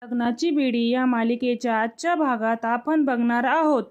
लग्नाची बेडी या मालिकेच्या आजच्या भागात आपण बघणार आहोत.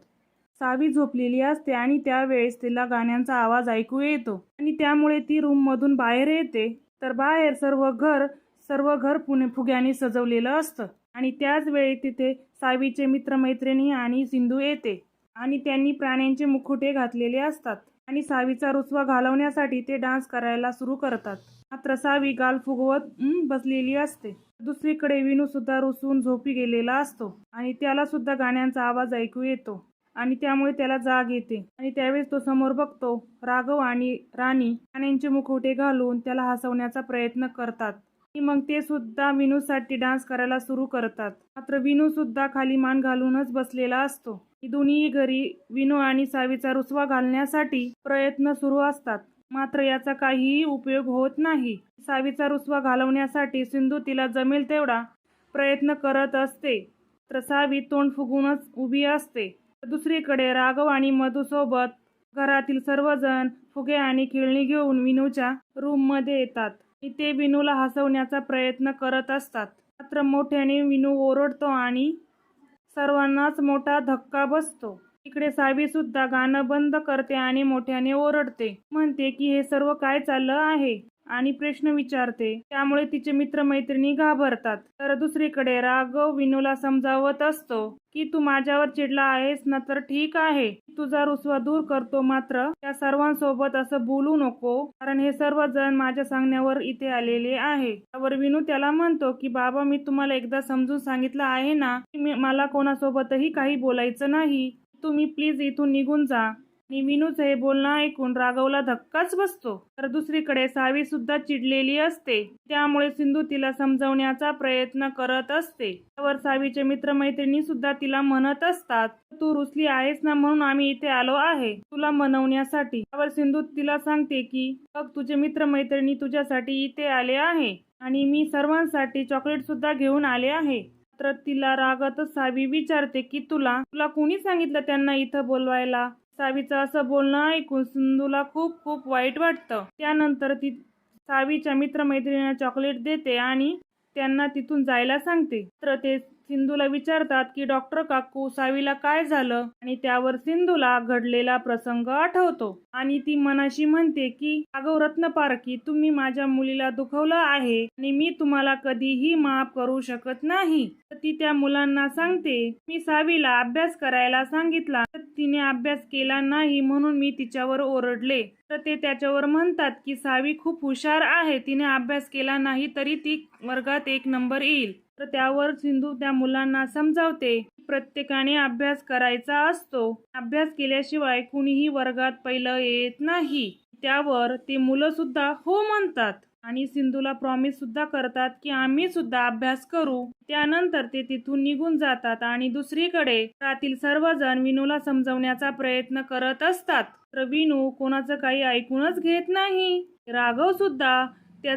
सावी झोपलेली असते आणि त्यावेळेस तिला गाण्यांचा आवाज ऐकू येतो आणि त्यामुळे ती रूममधून बाहेर येते. तर बाहेर सर्व घर फुग्याने सजवलेलं असतं आणि त्याच वेळी तिथे सावीचे मित्रमैत्रिणी आणि सिंधू येते आणि त्यांनी प्राण्यांचे मुखुटे घातलेले असतात आणि सावीचा रुसवा घालवण्यासाठी ते डान्स करायला सुरू करतात. मात्र सावी गाल फुगवत बसलेली असते. दुसरीकडे विनू सुद्धा रुसून झोपी गेलेला असतो आणि त्याला सुद्धा गाण्यांचा आवाज ऐकू येतो आणि त्यामुळे त्याला जाग येते आणि त्यावेळेस तो समोर बघतो. राघव आणि राणी प्राण्यांचे मुखवटे घालून त्याला हसवण्याचा प्रयत्न करतात आणि मग ते सुद्धा विनूसाठी डान्स करायला सुरू करतात. मात्र विनू सुद्धा खाली मान घालूनच बसलेला असतो. दोन्ही घरी विनू आणि सावीचा रुसवा घालण्यासाठी प्रयत्न सुरू असतात. मात्र याचा काहीही उपयोग होत नाही. सावीचा रुसवा घालवण्यासाठी सिंधू तिला जमेल तेवढा प्रयत्न करत असते तर सावी तोंड फुगूनच उभी असते. दुसरीकडे राघव आणि मधू सोबत घरातील सर्वजण फुगे आणि खेळणी घेऊन विनूच्या रूममध्ये येतात आणि ते विनूला हसवण्याचा प्रयत्न करत असतात. मात्र मोठ्याने विनू ओरडतो आणि सर्वांनाच मोठा धक्का बसतो. इकडे सावी सुद्धा गाणं बंद करते आणि मोठ्याने ओरडते, म्हणते की हे सर्व काय चाललं आहे आणि प्रश्न विचारते. त्यामुळे तिचे मित्रमैत्रिणी घाबरतात. तर दुसरीकडे राघव विनूला समजावत असतो की तू माझ्यावर चिडला आहेस ना, तर ठीक आहे, तुझा रुसवा दूर करतो, मात्र त्या सर्वांसोबत असं बोलू नको, कारण हे सर्वजण माझ्या सांगण्यावर इथे आलेले आहे. त्यावर विनू त्याला म्हणतो की बाबा, मी तुम्हाला एकदा समजून सांगितलं आहे ना की मला कोणासोबतही काही बोलायचं नाही, तुम्ही प्लीज इथून निघून जा. आणि विनूचं हे बोलणं ऐकून राघवला धक्काच बसतो. तर दुसरीकडे सावी सुद्धा चिडलेली असते. त्यामुळे सिंधू तिला समजवण्याचा प्रयत्न करत असते. त्यावर सावीचे मित्रमैत्रिणी सुद्धा तिला म्हणत असतात, तू रुसली आहेस ना, म्हणून आम्ही इथे आलो आहे तुला मनवण्यासाठी. त्यावर सिंधू तिला सांगते की बघ, तुझे मित्रमैत्रिणी तुझ्यासाठी इथे आले आहे आणि मी सर्वांसाठी चॉकलेट सुद्धा घेऊन आले आहे. तर तिला रागातच सावी विचारते की तुला कोणी सांगितलं त्यांना इथं बोलवायला. सावीचं असं बोलणं ऐकून सिंधूला खूप खूप वाईट वाटतं. त्यानंतर ती सावीच्या मित्रमैत्रिणींना चॉकलेट देते आणि त्यांना तिथून जायला सांगते. तर ते सिंधूला विचारतात की डॉक्टर काकू, सावीला काय झालं? आणि त्यावर सिंधूला घडलेला प्रसंग आठवतो आणि ती मनाशी म्हणते की राघव रत्नपारखी, तुम्ही माझ्या मुलीला दुखवलं आहे आणि मी तुम्हाला कधीही माफ करू शकत नाही. तर ती त्या मुलांना सांगते, मी सावीला अभ्यास करायला सांगितला तर तिने अभ्यास केला नाही म्हणून मी तिच्यावर ओरडले. तर ते त्याच्यावर म्हणतात की सावी खूप हुशार आहे, तिने अभ्यास केला नाही तरी ती वर्गात 1 नंबर येईल. तर त्यावर सिंधू त्या मुलांना समजावते की प्रत्येकाने अभ्यास करायचा असतो, अभ्यास केल्याशिवाय कुणीही वर्गात पहिलं येत नाही. त्यावर ते मुलं सुद्धा हो म्हणतात आणि सिंधूला प्रॉमिस सुद्धा करतात की आम्ही सुद्धा अभ्यास करू. त्यानंतर ते तिथून निघून जातात आणि दुसरीकडे घरातील सर्वजण विनूला समजवण्याचा प्रयत्न करत असतात. तर विनू कोणाचं काही ऐकूनच घेत नाही. राघव सुद्धा त्या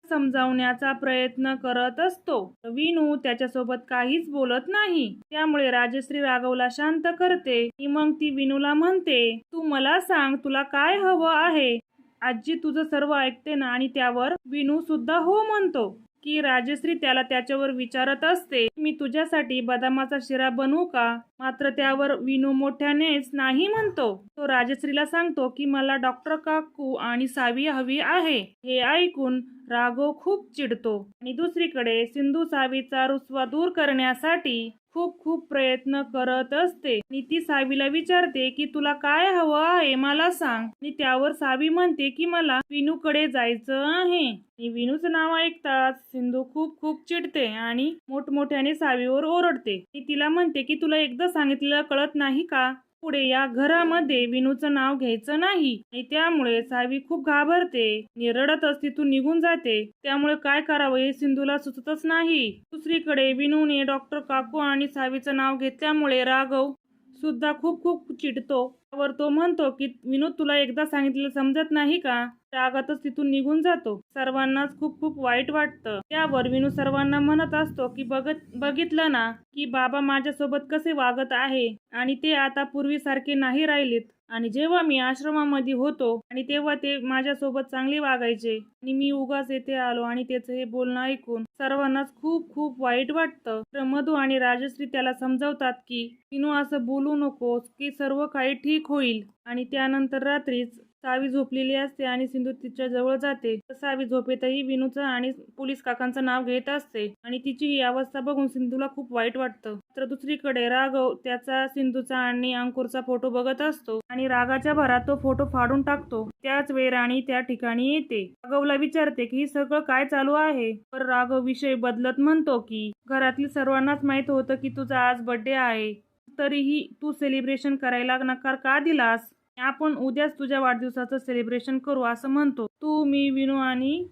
समजावण्याचा प्रयत्न करत असतो. विनू त्याच्यासोबत काहीच बोलत नाही. त्यामुळे राजश्री राघवला शांत करते. मग ती विनूला म्हणते, तू मला सांग, तुला काय हवं आहे? आजी तुझं सर्व ऐकते ना. आणि त्यावर विनू सुद्धा हो म्हणतो की राजश्री त्याच्यावर विचारत असते, मी तुझ्यासाठी बदामाचा शिरा बनवू का? मात्र त्यावर विनू मोठ्यानेच नाही म्हणतो. तो राजश्रीला सांगतो की मला डॉक्टर काकू आणि सावी हवी आहे. हे ऐकून राघव खूप चिडतो आणि दुसरीकडे सिंधू सावीचा रुसवा दूर करण्यासाठी खूप खूप प्रयत्न करत असते आणि ती सावीला विचारते की तुला काय हवं आहे मला सांग. आणि त्यावर सावी म्हणते की मला विनूकडे जायचं आहे. आणि विनूचं नाव ऐकताच सिंधू खूप खूप चिडते आणि मोठमोठ्याने सावीवर ओरडते. ती तिला म्हणते की तुला एकदा सांगितलेलं कळत नाही का? पुढे या घरामध्ये विनूचं नाव घ्यायचं नाही. आणि त्यामुळे सावी खूप घाबरते, रडतच तिथून निघून जाते. त्यामुळे काय करावं हे सिंधूला सुचतच नाही. दुसरीकडे विनूने डॉक्टर काकू आणि सावीचं नाव घेतल्यामुळे राघव सुद्धा खूप खूप चिडतो. त्यावर तो म्हणतो की विनू, तुला एकदा सांगितलेलं समजत नाही का? रागातच तिथून निघून जातो. सर्वांनाच खूप खूप वाईट वाटतं. त्यावर विनू सर्वांना म्हणत असतो की बघितलं ना की बाबा माझ्यासोबत कसे वागत आहे आणि ते आता पूर्वीसारखे नाही राहिलेत. आणि जेव्हा मी आश्रमामध्ये होतो आणि तेव्हा ते माझ्यासोबत चांगले वागायचे आणि मी उगाच येथे आलो आणि त्याचं हे बोलणं ऐकून सर्वांनाच खूप खूप वाईट वाटतं. तर मधू आणि राजश्री त्याला समजावतात की विनू असं बोलू नकोस की सर्व काही ठीक होईल. आणि त्यानंतर रात्रीच सावी झोपलेली असते आणि सिंधू तिच्या जवळ जाते. तर सावी झोपेतही विनूचं आणि पोलीस काकांचं नाव घेत असते आणि तिची ही अवस्था बघून सिंधूला खूप वाईट वाटतं. तर दुसरीकडे राघव त्याचा सिंधूचा आणि अंकुरचा फोटो बघत असतो आणि रागाच्या भरात तो फोटो फाडून टाकतो. त्याच वेळी राणी त्या ठिकाणी येते. राघवला विचारते की हे सगळं काय चालू आहे. तर राघव विषय बदलत म्हणतो की घरातील सर्वांनाच माहित होतं की तुझा आज बर्थडे आहे, तरीही तू सेलिब्रेशन करायला नकार का दिलास. आपण उद्याच तुझ्या वाढदिवसाचं सेलिब्रेशन करू असं म्हणतो. तू, मी, विनू आणि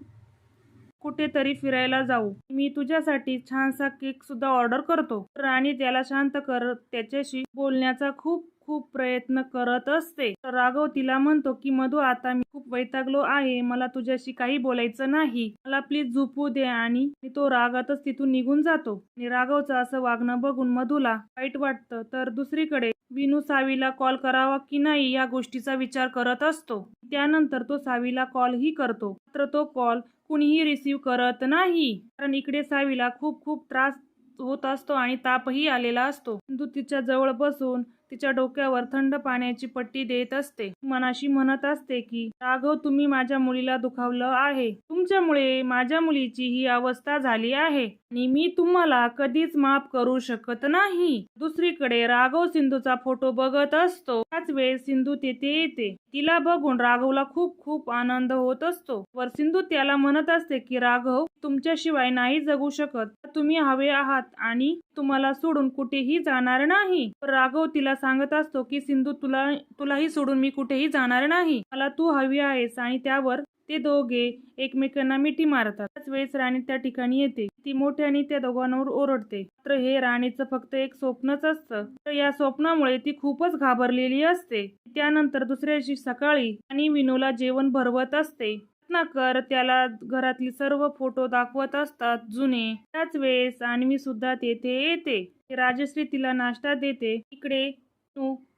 कुठेतरी फिरायला जाऊ. मी तुझ्यासाठी छानसा केक सुद्धा ऑर्डर करतो. राणी त्याला शांत करत त्याच्याशी बोलण्याचा खूप खूप प्रयत्न करत असते. तर राघव तिला म्हणतो की मधू, आता मी खूप वैतागलो आहे, मला तुझ्याशी काही बोलायचं नाही, मला प्लीज झोपू दे. आणि तो रागातच तिथून निघून जातो. आणि राघवचं असं वागणं बघून मधूला वाईट वाटतं. तर दुसरीकडे विनू सावीला कॉल करावा की नाही या गोष्टीचा विचार करत असतो. त्यानंतर तो सावीला कॉलही करतो, मात्र तो कॉल कुणीही रिसीव्ह करत नाही. कारण इकडे सावीला खूप खूप त्रास होत असतो आणि तापही आलेला असतो. सिंधू तिच्या जवळ बसून तिच्या डोक्यावर थंड पाण्याची पट्टी देत असते. मनाशी म्हणत असते की राघव, तुम्ही माझ्या मुलीला दुखावलं आहे, तुमच्यामुळे माझ्या मुलीची ही अवस्था झाली आहे आणि मी तुम्हाला कधीच माफ करू शकत नाही. दुसरीकडे राघव सिंधूचा फोटो बघत असतो. त्याच वेळेस सिंधू तेथे येते. तिला बघून राघवला खूप खूप आनंद होत असतो. वर सिंधू त्याला म्हणत असते की राघव, तुमच्याशिवाय नाही जगू शकत, तुम्ही हवे आहात आणि तुम्हाला सोडून कुठेही जाणार नाही. राघव तिला सांगत असतो की सिंधू, तुलाही सोडून मी कुठेही जाणार नाही, मला तू हवी आहेस. आणि त्यावर ते दोघे एकमेकांना मिठी मारतात. त्याच वेळेस राणी त्या ठिकाणी येते. ती मोठ्याने त्या दोघांवर ओरडते. मात्र हे राणीचं फक्त एक स्वप्नच असतं. तर या स्वप्नामुळे ती खूपच घाबरलेली असते. त्यानंतर दुसऱ्या दिवशी सकाळी आणि विनूला जेवण भरवत असते. रत्नाकर त्याला घरातली सर्व फोटो दाखवत असतात जुने. त्याच वेळेस अन्वी सुद्धा तेथे येते. राजश्री तिला नाश्ता देते. इकडे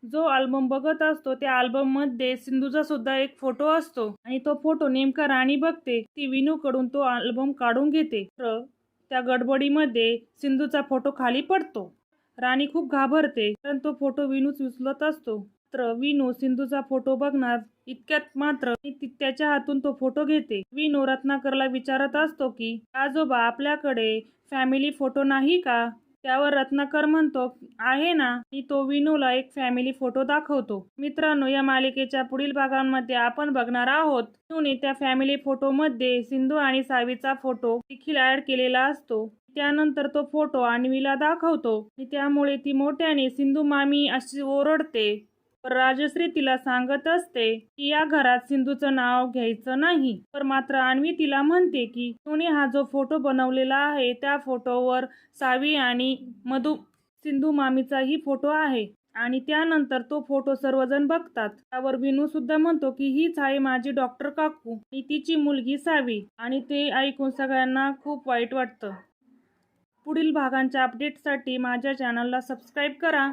जो अल्बम बघत असतो त्या अल्बम मध्ये सिंधूचा सुद्धा एक फोटो असतो आणि तो फोटो नेमका राणी बघते. ती विनू कडून तो अल्बम काढून घेते. तर त्या गडबडीमध्ये सिंधूचा फोटो खाली पडतो. राणी खूप घाबरते कारण तो फोटो विनूच उचलत असतो. तर विनू सिंधूचा फोटो बघणार इतक्यात मात्र त्याच्या हातून तो फोटो घेते. विनू रत्नाकरला विचारत असतो की आजोबा, आपल्याकडे फॅमिली फोटो नाही का. त्यावर रत्नाकर म्हणतो आहे ना. आणि तो विनूला एक फॅमिली फोटो दाखवतो. मित्रांनो, या मालिकेच्या पुढील भागांमध्ये आपण बघणार आहोत विनूने त्या फॅमिली फोटो मध्ये सिंधू आणि सावीचा फोटो देखील ऍड केलेला असतो. त्यानंतर तो फोटो अन्वीला दाखवतो आणि त्यामुळे ती मोठ्याने सिंधू मामी अशी ओरडते. राजश्री तिला सांगत असते की या घरात सिंधूचं नाव घ्यायचं नाही. तर मात्र अन्वी तिला म्हणते की विनूने हा जो फोटो बनवलेला आहे त्या फोटोवर सावी आणि मधू सिंधू मामीचाही फोटो आहे. आणि त्यानंतर तो फोटो सर्वजण बघतात. त्यावर विनू सुद्धा म्हणतो की हीच आहे माझी डॉक्टर काकू आणि तिची मुलगी सावी. आणि ते ऐकून सगळ्यांना खूप वाईट वाटतं. पुढील भागांच्या अपडेटसाठी माझ्या चॅनलला सबस्क्राईब करा.